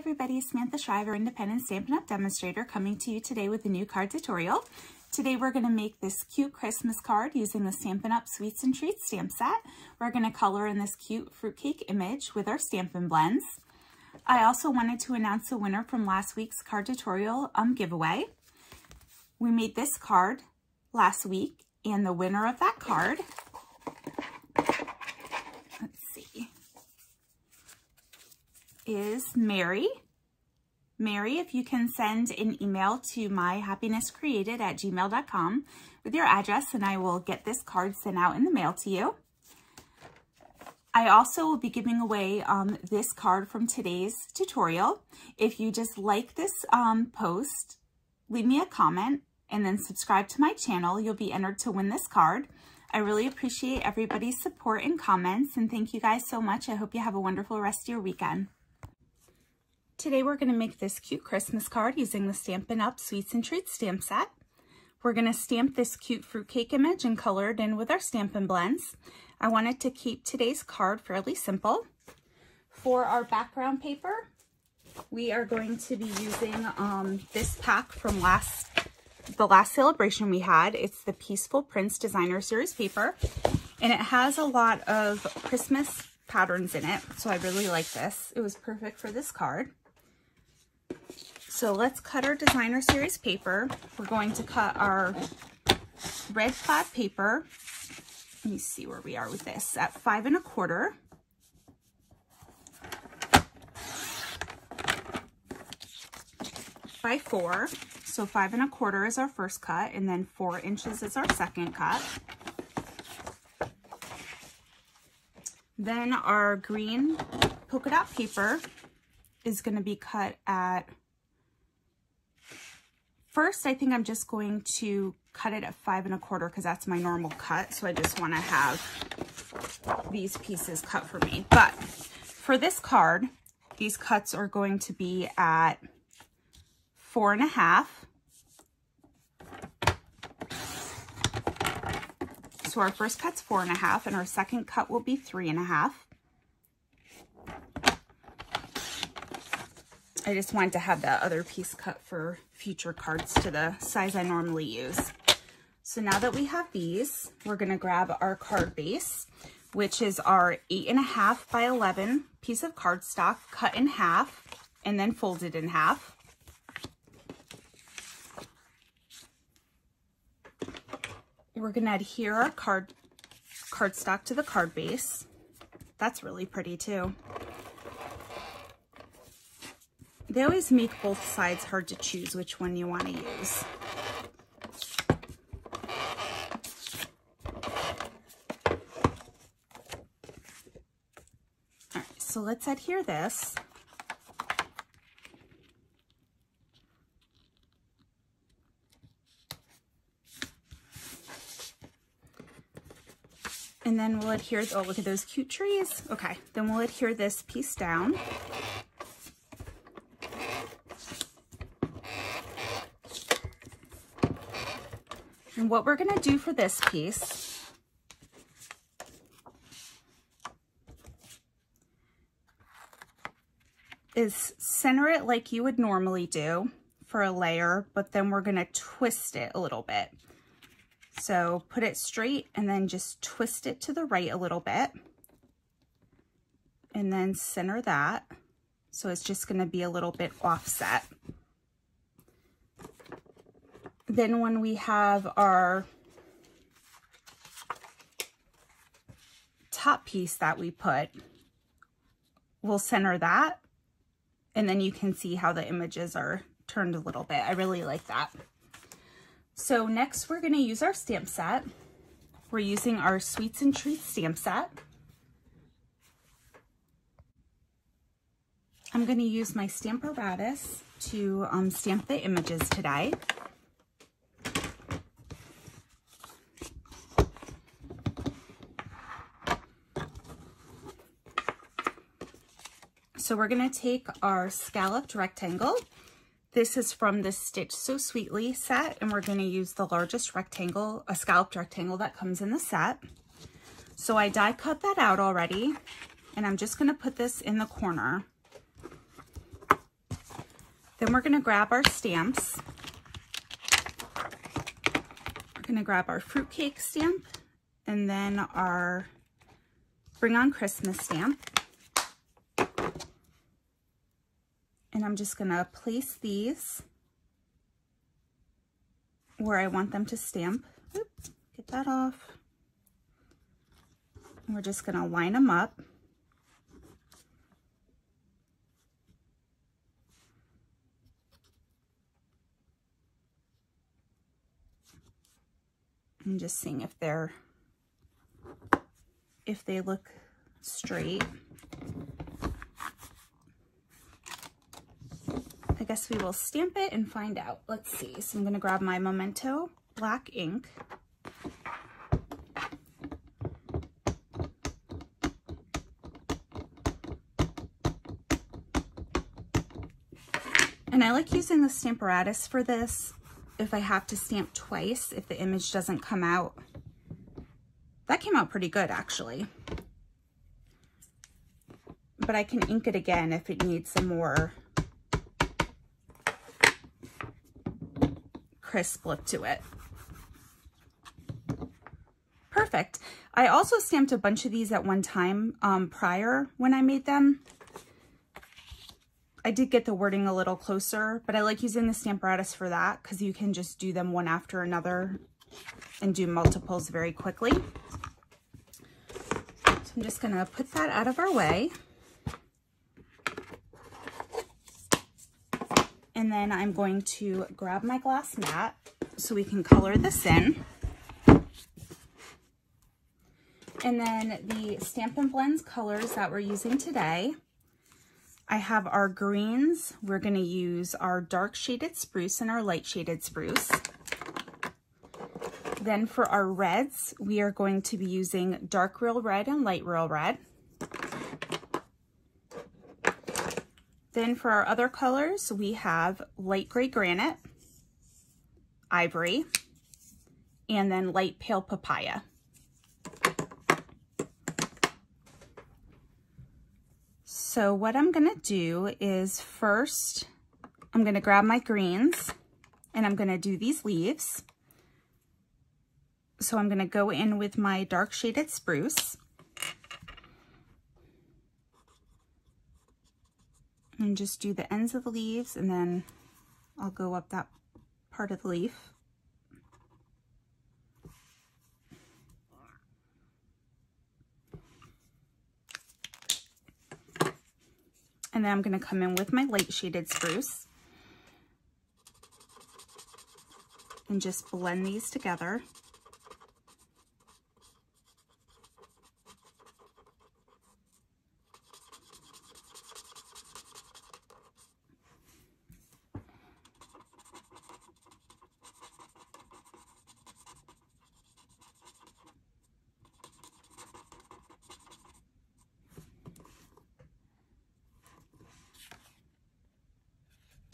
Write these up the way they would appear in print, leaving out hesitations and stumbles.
everybody, Samantha Shriver, Independent Stampin' Up! Demonstrator, coming to you today with a new card tutorial. Today we're going to make this cute Christmas card using the Stampin' Up! Sweets and Treats stamp set. We're going to color in this cute fruitcake image with our Stampin' Blends. I also wanted to announce the winner from last week's card tutorial giveaway. We made this card last week, and the winner of that card, let's see, is Mary. Mary, if you can send an email to myhappinesscreated@gmail.com with your address, and I will get this card sent out in the mail to you. I also will be giving away this card from today's tutorial. If you just like this post, leave me a comment and then subscribe to my channel. You'll be entered to win this card. I really appreciate everybody's support and comments, and thank you guys so much. I hope you have a wonderful rest of your weekend. Today we're going to make this cute Christmas card using the Stampin' Up! Sweets and Treats stamp set. We're going to stamp this cute fruitcake image and color it in with our Stampin' Blends. I wanted to keep today's card fairly simple. For our background paper, we are going to be using this pack from the last celebration we had. It's the Peacefu Prints Designer Series paper, and it has a lot of Christmas patterns in it, so I really like this. It was perfect for this card. So let's cut our Designer Series paper. We're going to cut our red plaid paper. Let me see where we are with this. At 5 1/4. By 4. So 5 1/4 is our first cut, and then 4 inches is our second cut. Then our green polka dot paper is going to be cut at, first I think I'm just going to cut it at 5 1/4 because that's my normal cut. So I just want to have these pieces cut for me. But for this card, these cuts are going to be at 4 1/2. So our first cut's 4 1/2, and our second cut will be 3 1/2. I just wanted to have that other piece cut for future cards to the size I normally use. So now that we have these, we're going to grab our card base, which is our 8 1/2 by 11 piece of cardstock cut in half and then folded in half. We're going to adhere our cardstock to the card base. That's really pretty too. They always make both sides hard to choose which one you want to use. All right, so let's adhere this. And then we'll adhere, oh, look at those cute trees. Okay, then we'll adhere this piece down. And what we're gonna do for this piece is center it like you would normally do for a layer, but then we're gonna twist it a little bit. So put it straight and then just twist it to the right a little bit. And then center that. So it's just gonna be a little bit offset. Then when we have our top piece that we put, we'll center that. And then you can see how the images are turned a little bit. I really like that. So next we're going to use our stamp set. We're using our Sweets and Treats stamp set. I'm going to use my Stamparatus to stamp the images today. So we're going to take our scalloped rectangle. This is from the Stitch So Sweetly set, and we're going to use the largest rectangle, a scalloped rectangle that comes in the set. So I die cut that out already, and I'm just going to put this in the corner. Then we're going to grab our stamps. We're going to grab our fruitcake stamp and then our Bring on Christmas stamp. And I'm just going to place these where I want them to stamp. Oops, get that off. And we're just going to line them up. I'm just seeing if they look straight. I guess we will stamp it and find out. Let's see. So I'm going to grab my Memento black ink. And I like using the Stamparatus for this if I have to stamp twice, if the image doesn't come out. That came out pretty good, actually. But I can ink it again if it needs some more crisp look to it. Perfect. I also stamped a bunch of these at one time prior when I made them. I did get the wording a little closer, but I like using the Stamparatus for that because you can just do them one after another and do multiples very quickly. So I'm just going to put that out of our way. And then I'm going to grab my glass mat so we can color this in. And then the Stampin' Blends colors that we're using today, I have our greens. We're going to use our dark shaded spruce and our light shaded spruce. Then for our reds, we are going to be using dark real red and light real red. Then for our other colors, we have light gray granite, ivory, and then light pale papaya. So what I'm gonna do is first, I'm gonna grab my greens and I'm gonna do these leaves. So I'm gonna go in with my dark shaded spruce. And just do the ends of the leaves, and then I'll go up that part of the leaf. And then I'm going to come in with my light shaded spruce and just blend these together.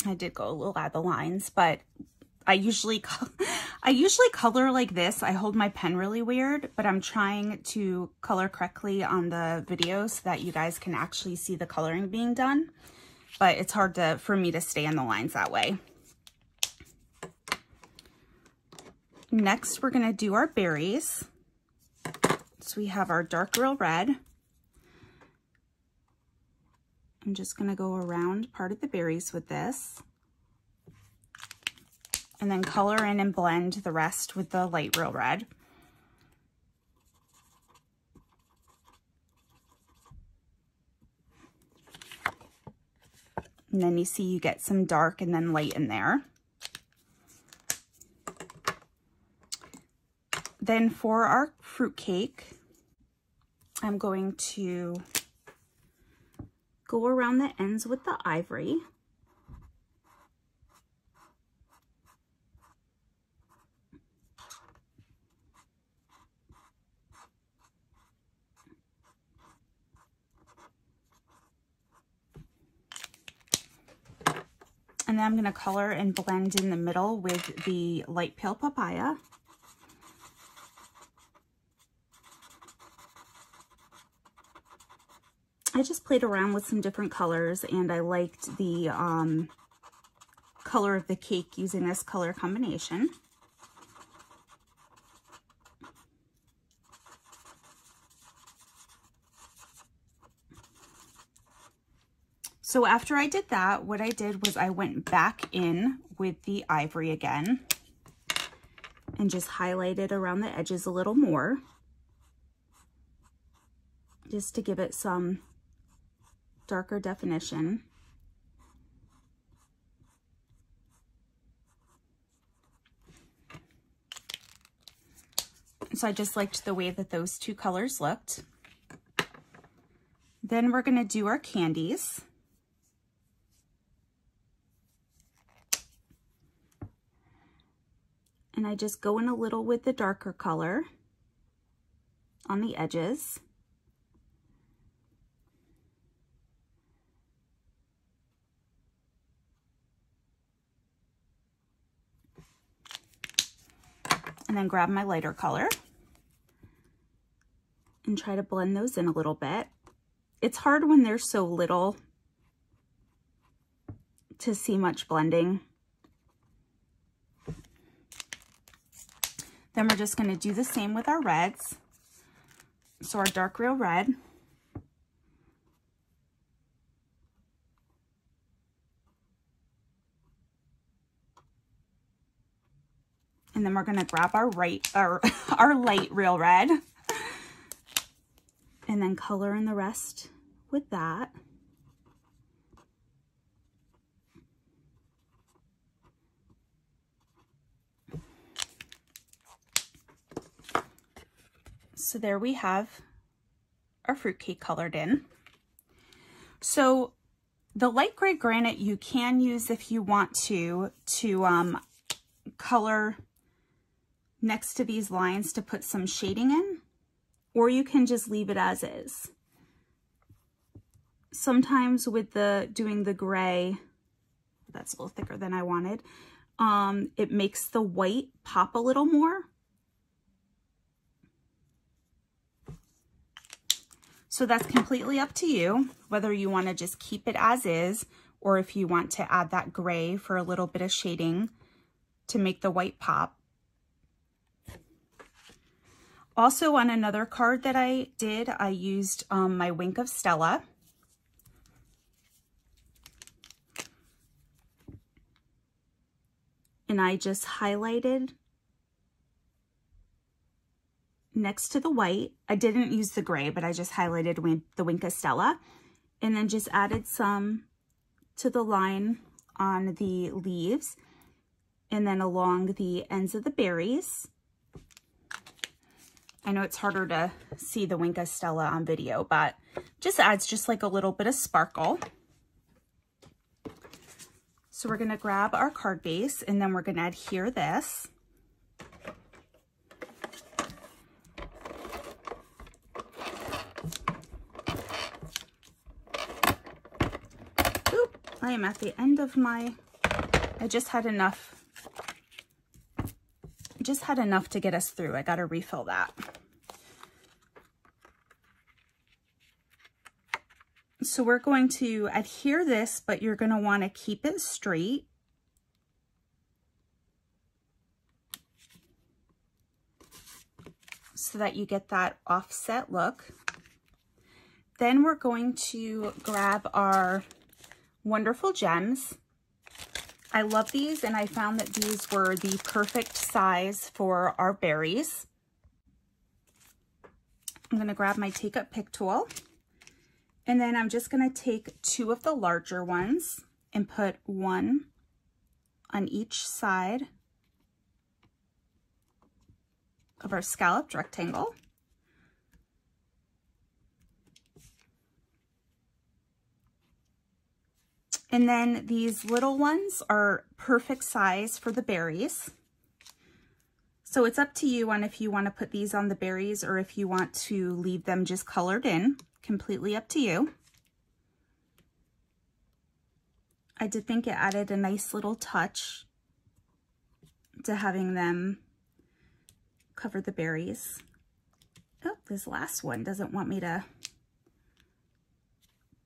I did go a little out of the lines, but I usually color like this. I hold my pen really weird, but I'm trying to color correctly on the video so that you guys can actually see the coloring being done. But it's hard for me to stay on the lines that way. Next, we're going to do our berries. So we have our dark real red. I'm just going to go around part of the berries with this. And then color in and blend the rest with the light real red. And then you see you get some dark and then light in there. Then for our fruitcake, I'm going to go around the ends with the ivory. And then I'm going to color and blend in the middle with the light pale papaya. I just played around with some different colors, and I liked the color of the cake using this color combination. So after I did that, what I did was I went back in with the ivory again and just highlighted around the edges a little more, just to give it some darker definition. So I just liked the way that those two colors looked. Then we're going to do our candies. And I just go in a little with the darker color on the edges. And then grab my lighter color and try to blend those in a little bit. It's hard when there's so little to see much blending. Then we're just going to do the same with our reds. So our dark real red. And then we're going to grab our light real red and then color in the rest with that. So there we have our fruitcake colored in. So the light gray granite you can use if you want to color next to these lines to put some shading in, or you can just leave it as is. Sometimes with doing the gray, that's a little thicker than I wanted, it makes the white pop a little more. So that's completely up to you, whether you want to just keep it as is, or if you want to add that gray for a little bit of shading to make the white pop. Also, on another card that I did, I used my Wink of Stella. And I just highlighted next to the white. I didn't use the gray, but I just highlighted with the Wink of Stella, and then just added some to the line on the leaves and then along the ends of the berries. I know it's harder to see the Wink of Stella on video, but just adds just like a little bit of sparkle. So we're going to grab our card base and then we're going to adhere this. I am at the end of my, I just had enough to get us through. I got to refill that. So we're going to adhere this, but you're going to want to keep it straight. So that you get that offset look. Then we're going to grab our Wonderful Gems. I love these, and I found that these were the perfect size for our berries. I'm going to grab my Take Up Pick tool, and then I'm just going to take two of the larger ones and put one on each side of our scalloped rectangle. And then these little ones are perfect size for the berries. So it's up to you on if you want to put these on the berries or if you want to leave them just colored in. Completely up to you. I did think it added a nice little touch to having them cover the berries. Oh, this last one doesn't want me to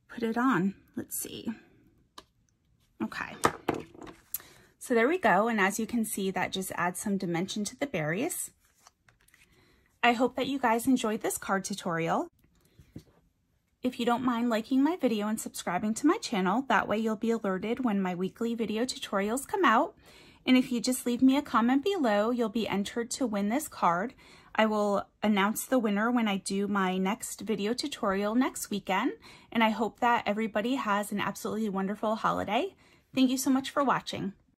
put it on. Let's see. Okay, So there we go, and as you can see, that just adds some dimension to the berries. I hope that you guys enjoyed this card tutorial. If you don't mind liking my video and subscribing to my channel, that way you'll be alerted when my weekly video tutorials come out. And if you just leave me a comment below, you'll be entered to win this card. I will announce the winner when I do my next video tutorial next weekend. And I hope that everybody has an absolutely wonderful holiday. Thank you so much for watching.